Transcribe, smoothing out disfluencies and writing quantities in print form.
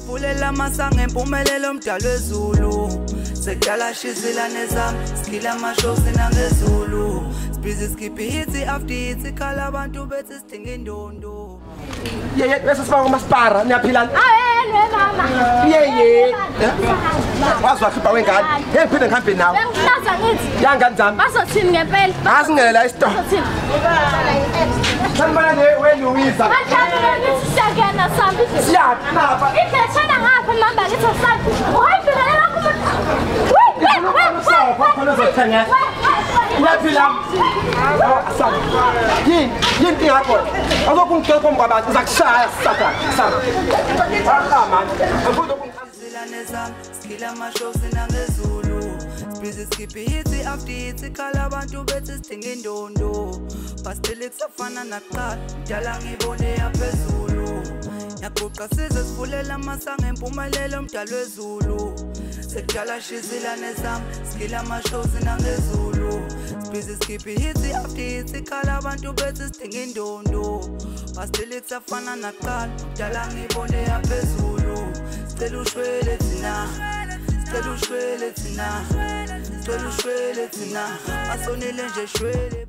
sivulela amasango empumelelo mdalo wezulu sekudala shizilane zami skila amashows nangezulu sibhizi skiphi hits after hits ikhala abantu bethi sidinga indondo Yeye bese siba ngomaspara niyaphilana mama. Yeye wazwa khipha wengane ngiphinde ngihambe nawe Bengihlaza ngithi yangani zami bazothini ngempela asingele la isito sanibona le weLuisa Bajabule ngithi siyakena sambi siyaphi lapha Ithethana ngapha mama ngithi sambi uhayibhekela kumuntu khona uzothenga Niyaphila yini yakho azokungicela kombabantu uzakushaya sisaka zilane zami skila amashows nangezulu sibhizi skiphi hits after hits ikhala abantu bethi sidinga indondo bastile kusafana nakuqala mdala ngibone yaphezulu yaguqa size sivulela amasango empumelelo mdalo wezulu sekudala shizilane zami skila amashows nangezulu sibhizi skiphi hits after hits ikhala abantu bethi sidinga indondo bastile kusafana nakuqala mdala ngibone yaphezulu Stelu shwele tina, stelu shwele tina, stelu shwele tina, asonile nje shwele.